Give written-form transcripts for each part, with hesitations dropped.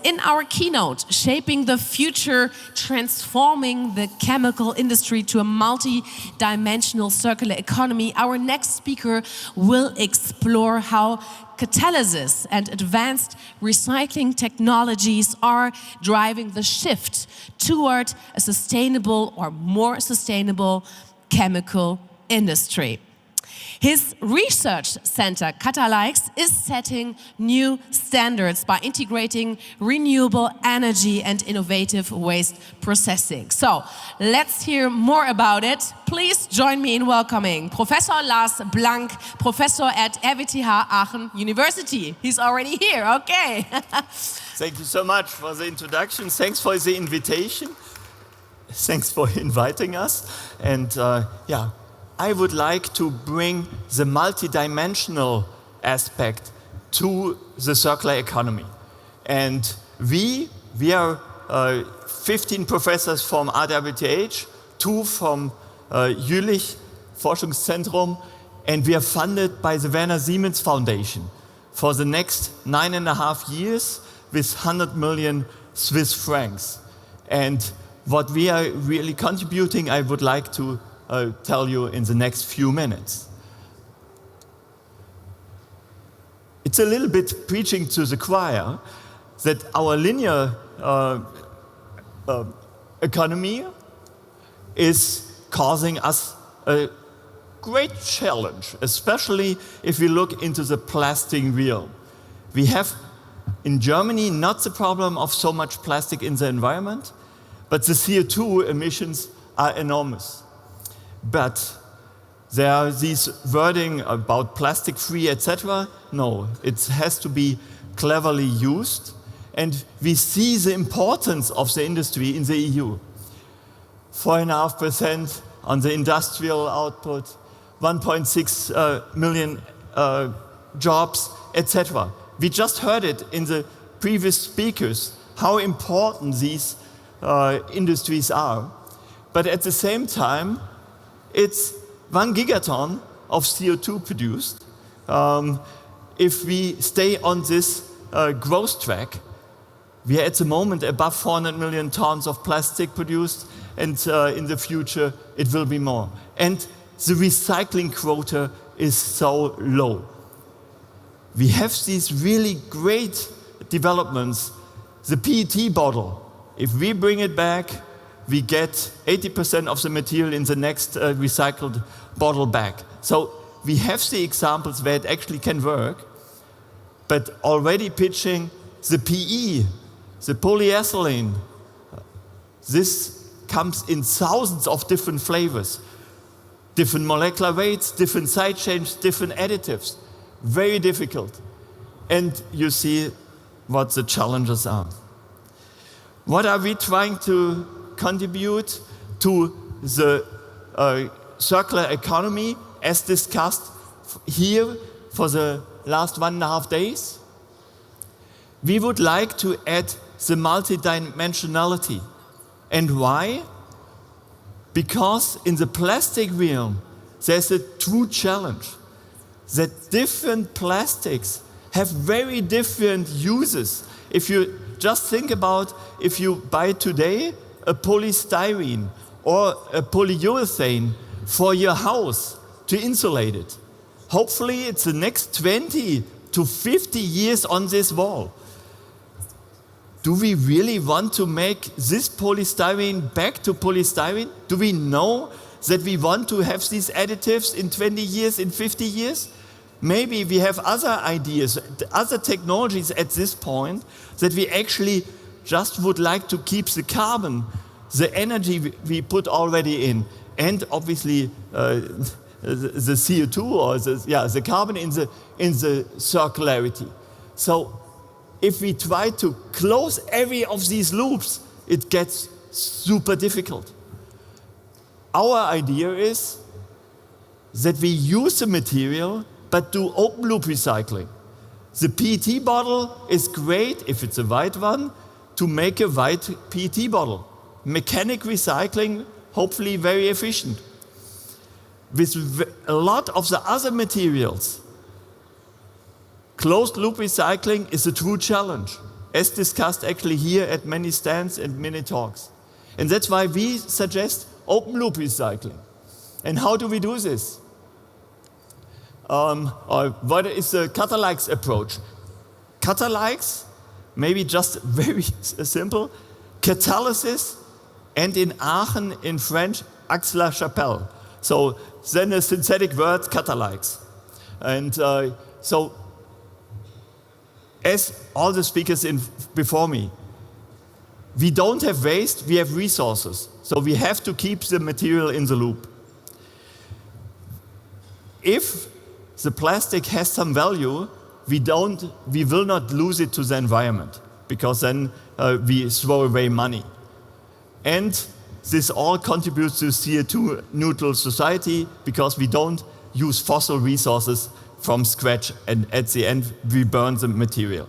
in our keynote, Shaping the Future, Transforming the Chemical Industry to a Multi-Dimensional Circular Economy, our next speaker will explore how catalysis and advanced recycling technologies are driving the shift toward a sustainable or more sustainable chemical industry. His research center, Catalysis, is setting new standards by integrating renewable energy and innovative waste processing. So, let's hear more about it. Please join me in welcoming Professor Lars Blank, professor at RWTH Aachen University. He's already here, okay. Thank you so much for the introduction. Thanks for the invitation. Thanks for inviting us. And I would like to bring the multidimensional aspect to the circular economy. And we are 15 professors from RWTH, 2 from Jülich Forschungszentrum, and we are funded by the Werner Siemens Foundation for the next 9.5 years with 100 million Swiss francs. And what we are really contributing, I would like to tell you in the next few minutes. It's a little bit preaching to the choir that our linear economy is causing us a great challenge, especially if we look into the plastic realm. We have in Germany not the problem of so much plastic in the environment, but the CO2 emissions are enormous. But there are these wording about plastic-free, etc. No, it has to be cleverly used. And we see the importance of the industry in the EU. 4.5% on the industrial output, 1.6 million jobs, etc. We just heard it in the previous speakers, how important these industries are. But at the same time, it's 1 gigaton of CO2 produced. If we stay on this growth track, we are at the moment above 400 million tons of plastic produced, and in the future it will be more. And the recycling quota is so low. We have these really great developments. The PET bottle, if we bring it back, we get 80% of the material in the next recycled bottle back. So we have the examples where it actually can work, but already pitching the PE, the polyethylene, this comes in thousands of different flavors, different molecular weights, different side chains, different additives. Very difficult. And you see what the challenges are. What are we trying to contribute to the circular economy as discussed here for the last 1.5 days? We would like to add the multidimensionality. And why? Because in the plastic realm, there's a true challenge that different plastics have very different uses. If you just think about if you buy today a polystyrene or a polyurethane for your house to insulate it. Hopefully it's the next 20 to 50 years on this wall. Do we really want to make this polystyrene back to polystyrene? Do we know that we want to have these additives in 20 years, in 50 years? Maybe we have other ideas, other technologies at this point that we actually just would like to keep the carbon, the energy we put already in, and obviously the CO2 or the carbon in the circularity. So if we try to close every of these loops, it gets super difficult. Our idea is that we use the material but do open loop recycling. The PET bottle is great, if it's a white one, to make a white PET bottle. Mechanic recycling, hopefully very efficient. With a lot of the other materials, closed loop recycling is a true challenge. as discussed actually here at many stands and many talks. And that's why we suggest open loop recycling. And how do we do this? What is the catalysis approach? Catalysis, maybe just very simple, catalysis, and in Aachen, in French, axe la chapelle. So then a synthetic word, catalysis. And so, as all the speakers before me, we don't have waste, we have resources. So we have to keep the material in the loop. If the plastic has some value, we will not lose it to the environment, because then we throw away money. And this all contributes to CO2 neutral society, because we don't use fossil resources from scratch, and at the end we burn the material.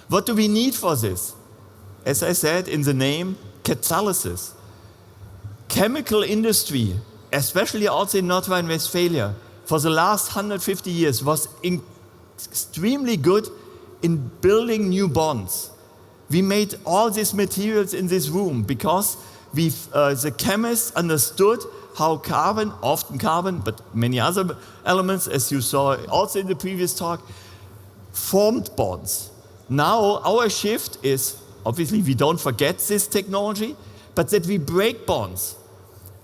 What do we need for this? As I said in the name, catalysis. Chemical industry, especially also in North Rhine-Westphalia, for the last 150 years was extremely good in building new bonds. We made all these materials in this room because the chemists understood how carbon, often carbon, but many other elements, as you saw also in the previous talk, formed bonds. Now our shift is, obviously we don't forget this technology, but that we break bonds.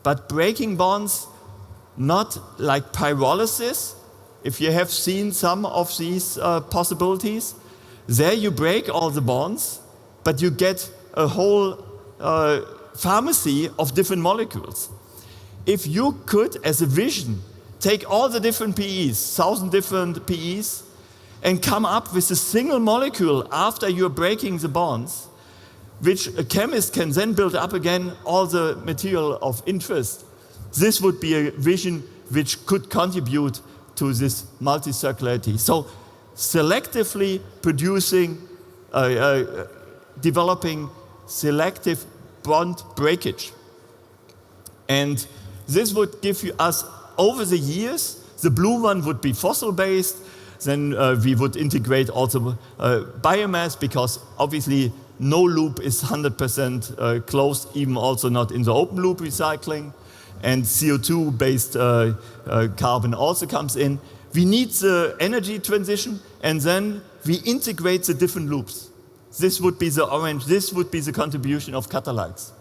But breaking bonds, not like pyrolysis. If you have seen some of these possibilities, there you break all the bonds, but you get a whole pharmacy of different molecules. If you could, as a vision, take all the different PEs, 1,000 different PEs, and come up with a single molecule after you're breaking the bonds, which a chemist can then build up again all the material of interest, this would be a vision which could contribute to this multi-circularity. So selectively producing, developing selective bond breakage. And this would give us, over the years, the blue one would be fossil-based, then we would integrate also biomass, because obviously no loop is 100% closed, even also not in the open loop recycling. And CO2-based carbon also comes in. We need the energy transition, and then we integrate the different loops. This would be the orange, this would be the contribution of catalysis.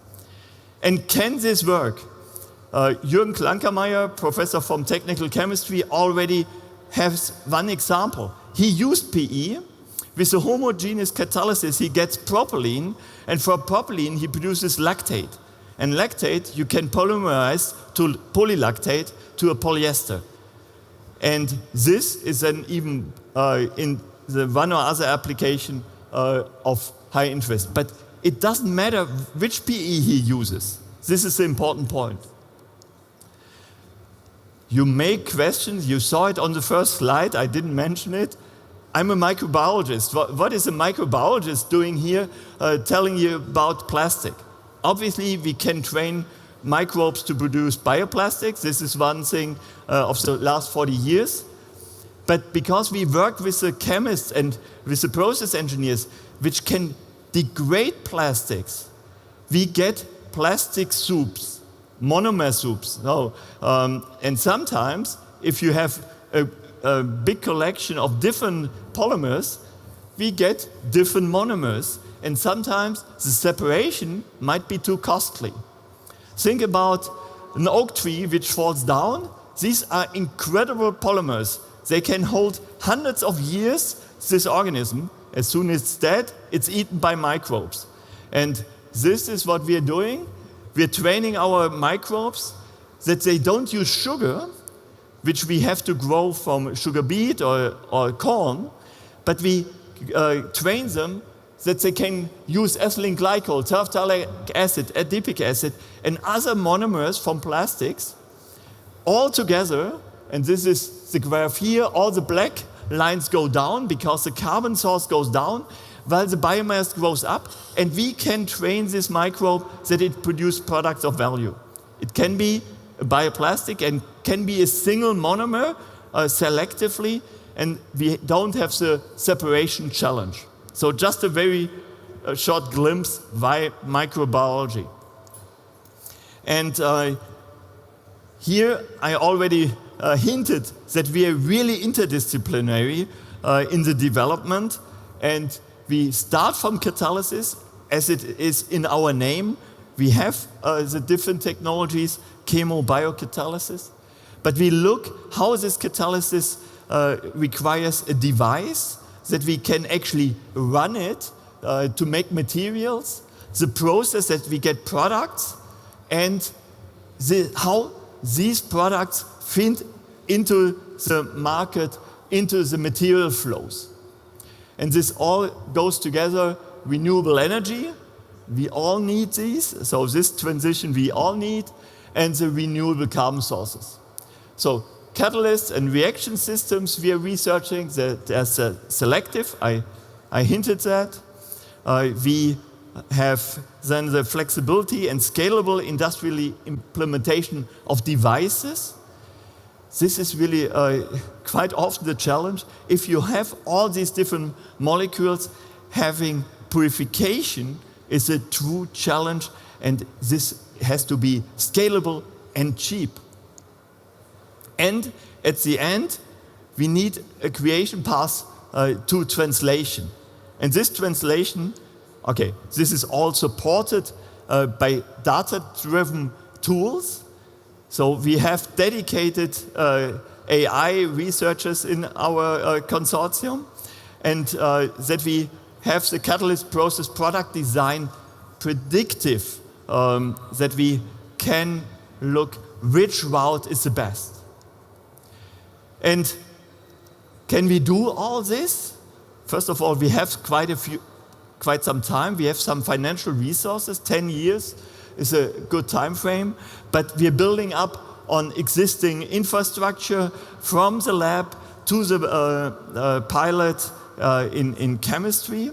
And can this work? Jürgen Klankermeier, professor from technical chemistry, already has one example. He used PE. With a homogeneous catalysis, he gets propylene, and for propylene, he produces lactate. And lactate, you can polymerize to polylactate to a polyester. And this is then even in the one or other application of high interest. But it doesn't matter which PE he uses. This is the important point. You make questions. You saw it on the first slide. I didn't mention it. I'm a microbiologist. What is a microbiologist doing here telling you about plastic? Obviously, we can train microbes to produce bioplastics. This is one thing of the last 40 years. But because we work with the chemists and with the process engineers, which can degrade plastics, we get plastic soups, monomer soups. And sometimes, if you have a big collection of different polymers, we get different monomers. And sometimes the separation might be too costly. Think about an oak tree which falls down. These are incredible polymers. They can hold hundreds of years, this organism. As soon as it's dead, it's eaten by microbes. And this is what we are doing. We're training our microbes that they don't use sugar, which we have to grow from sugar beet or corn, but we train them that they can use ethylene glycol, terephthalic acid, adipic acid, and other monomers from plastics all together. And this is the graph here. All the black lines go down because the carbon source goes down while the biomass grows up. And we can train this microbe that it produces products of value. It can be a bioplastic and can be a single monomer selectively, and we don't have the separation challenge. So just a very short glimpse why microbiology. And here I already hinted that we are really interdisciplinary in the development, and we start from catalysis, as it is in our name. We have the different technologies, chemobiocatalysis, but we look how this catalysis requires a device that we can actually run it to make materials, the process that we get products, and how these products fit into the market, into the material flows. And this all goes together. Renewable energy, we all need these, so this transition we all need, and the renewable carbon sources. So catalysts and reaction systems we are researching, there's a selective, I hinted that. We have then the flexibility and scalable industrial implementation of devices. This is really quite often the challenge. If you have all these different molecules, having purification is a true challenge, and this has to be scalable and cheap. And at the end, we need a creation path to translation. And this translation, okay, this is all supported by data-driven tools. So we have dedicated AI researchers in our consortium, and that we have the catalyst process product design predictive, that we can look which route is the best. And can we do all this? First of all, we have quite some time. We have some financial resources. 10 years is a good time frame, but we are building up on existing infrastructure from the lab to the pilot in chemistry.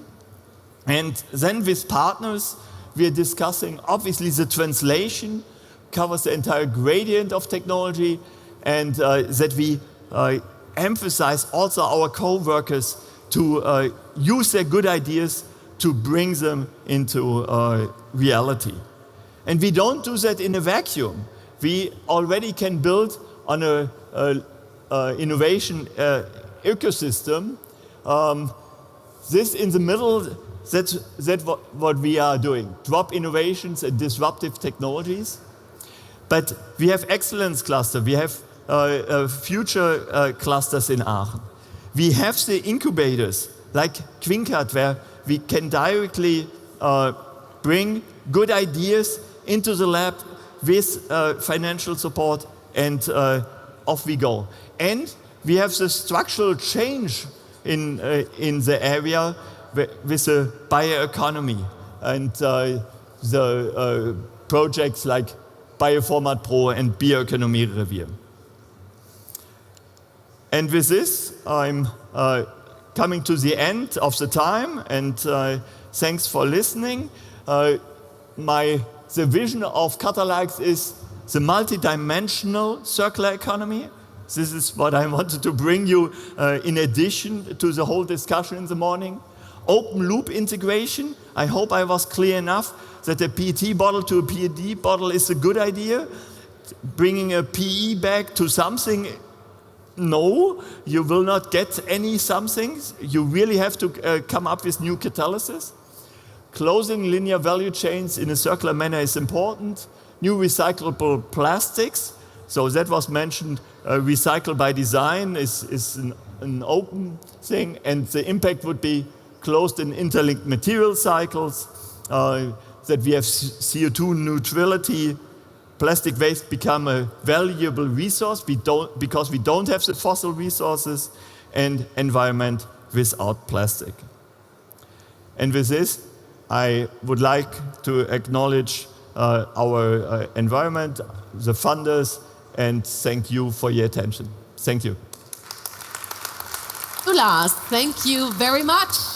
And then with partners, we are discussing, obviously the translation covers the entire gradient of technology, and that we emphasize also our co-workers to use their good ideas to bring them into reality. And we don't do that in a vacuum. We already can build on an innovation ecosystem. This in the middle, that's what we are doing. Drop innovations and disruptive technologies. But we have excellence cluster. We have future clusters in Aachen. We have the incubators like Quinkert, where we can directly bring good ideas into the lab with financial support, and off we go. And we have the structural change in the area with the bioeconomy and the projects like Bioformat Pro and Bioökonomie Revier. And with this, I'm coming to the end of the time, and thanks for listening. The vision of Catalysis is the multidimensional circular economy. This is what I wanted to bring you in addition to the whole discussion in the morning. Open loop integration. I hope I was clear enough that a PET bottle to a PET bottle is a good idea. Bringing a PE bag to something, no, you will not get any somethings. You really have to come up with new catalysis. Closing linear value chains in a circular manner is important. New recyclable plastics, so that was mentioned, recycle by design is an open thing, and the impact would be closed and interlinked material cycles, that we have CO2 neutrality. Plastic waste become a valuable resource because we don't have the fossil resources, and environment without plastic. And with this, I would like to acknowledge our environment, the funders, and thank you for your attention. Thank you. Lars, thank you very much.